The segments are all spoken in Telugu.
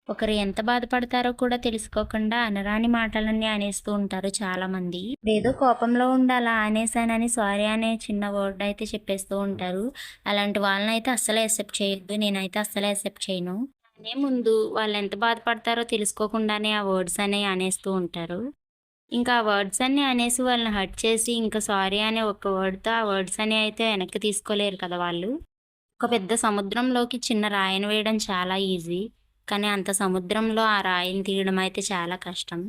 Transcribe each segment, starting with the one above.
ఒకరు ఎంత బాధపడతారో కూడా తెలుసుకోకుండా అనరాని మాటలన్నీ అనేస్తూ ఉంటారు చాలామంది. ఏదో కోపంలో ఉండి అలా అనేసానని సారీ అనే చిన్న వర్డ్ అయితే చెప్పేస్తూ ఉంటారు. అలాంటి వాళ్ళనైతే అస్సలే యాక్సెప్ట్ చేయొద్దు. నేనైతే అస్సలే యాక్సెప్ట్ చేయను. అనే ముందు వాళ్ళెంత బాధపడతారో తెలుసుకోకుండానే ఆ వర్డ్స్ అనేవి అనేస్తూ ఉంటారు. ఇంకా ఆ వర్డ్స్ అన్నీ అనేసి వాళ్ళని హర్ట్ చేసి ఇంకా సారీ అనే ఒక్క వర్డ్‌తో ఆ వర్డ్స్ అనేవి అయితే వెనక్కి తీసుకోలేరు కదా వాళ్ళు. ఒక పెద్ద సముద్రంలోకి చిన్న రాయిని వేయడం చాలా ఈజీ. కానీ అంత సముద్రంలో ఆ రాయిని తీయడం అయితే చాలా కష్టం.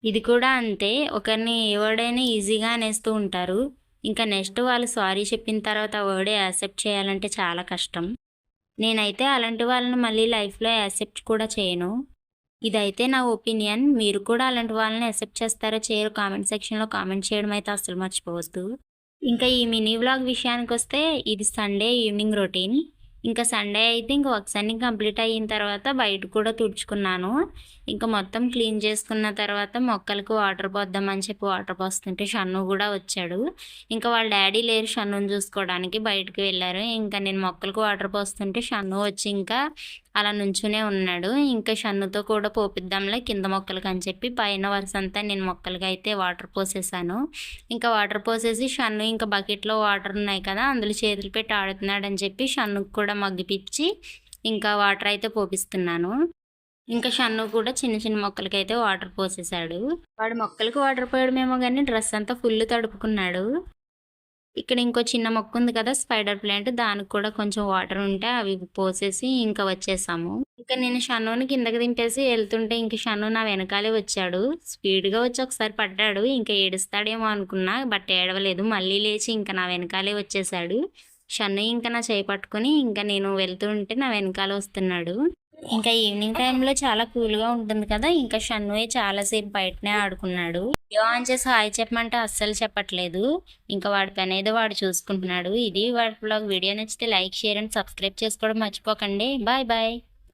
ఇది కూడా అంతే. ఒకరిని ఏ వర్డ్ అయినా ఈజీగా అనేస్తూ ఉంటారు. ఇంకా నెక్స్ట్ వాళ్ళు సారీ చెప్పిన తర్వాత ఆ వర్డ్ యాక్సెప్ట్ చేయాలంటే చాలా కష్టం. నేనైతే అలాంటి వాళ్ళని మళ్ళీ లైఫ్‌లో యాక్సెప్ట్ కూడా చేయను. ఇదైతే నా ఒపీనియన్. మీరు కూడా అలాంటి వాళ్ళని యాక్సెప్ట్ చేస్తారో చేయరో కామెంట్ సెక్షన్‌లో కామెంట్ చేయడం అయితే అస్సలు మర్చిపోవద్దు. ఇంకా ఈ మినీ వ్లాగ్ విషయానికొస్తే ఇది సండే ఈవినింగ్ రొటీన్. ఇంకా సండే అయితే ఇంక వర్క్స్ అన్నీ కంప్లీట్ అయిన తర్వాత బయట కూడా తుడుచుకున్నాను. ఇంకా మొత్తం క్లీన్ చేసుకున్న తర్వాత మొక్కలకు వాటర్ పోద్దామని చెప్పి వాటర్ పోస్తుంటే షన్ను గూడా వచ్చాడు. ఇంకా వాళ్ళ డ్యాడీ లేరు షన్నుని చూసుకోవడానికి బయటకి వెళ్లారు. ఇంకా నేను మొక్కలకు వాటర్ పోస్తుంటే షన్ను వచ్చి ఇంకా అలా నుంచునే ఉన్నాడు. ఇంకా షన్నుతో కూడా పోపిద్దాంలే కింద మొక్కలకని చెప్పి పైన వరుసంతా నేను మొక్కలకైతే వాటర్ పోసేసాను. ఇంకా వాటర్ పోసేసి షన్ను ఇంకా బకెట్‌లో వాటర్ ఉన్నాయి కదా! అందులో చేతులు పెట్టి ఆడుతున్నాడని చెప్పి షన్నుకి కూడా మగ్గిపిచ్చి ఇంకా వాటర్ అయితే పోపిస్తున్నాను. ఇంకా షన్ను కూడా చిన్న చిన్న మొక్కలకైతే వాటర్ పోసేసాడు. వాడు మొక్కలకి వాటర్ పోయడమేమో గానీ డ్రెస్ అంతా ఫుల్ తడుపుకున్నాడు. ఇక్కడ ఇంకో చిన్న మొక్క ఉంది కదా! స్పైడర్ ప్లాంట్ దానికి కూడా కొంచెం వాటర్ ఉంటే అవి పోసేసి ఇంకా వచ్చేసాము. ఇంకా నేను షన్నుని కిందకి దింపేసి ఎళ్తుంటే ఇంక షన్ను నా వెనకాలే వచ్చాడు. స్పీడ్‌గా వచ్చి ఒకసారి పడ్డాడు. ఇంకా ఏడుస్తాడేమో అనుకున్నా. బట్ ఏడవలేదు. మళ్ళీ లేచి ఇంక నా వెనకాలే వచ్చేసాడు. షన్ను ఇంక నా చెయ్యి పట్టుకొని ఇంక నేను వెళ్తూ ఉంటే నా వెనకాల వస్తున్నాడు. ఇంకా ఈవినింగ్ టైంలో చాలా కూల్‌గా ఉంటుంది కదా! ఇంకా షన్నుయే చాలా సేపు బయటనే ఆడుకున్నాడు. వీడియో ఆన్ చేసి హాయ్ చెప్పమంటే అస్సలు చెప్పట్లేదు. ఇంకా వాడి పనేదో వాడు చూసుకుంటున్నాడు. ఇది వాడి వ్లాగ్. వీడియో నచ్చితే లైక్, షేర్ అండ్ సబ్స్క్రైబ్ చేసుకోవడం మర్చిపోకండి. Bye bye.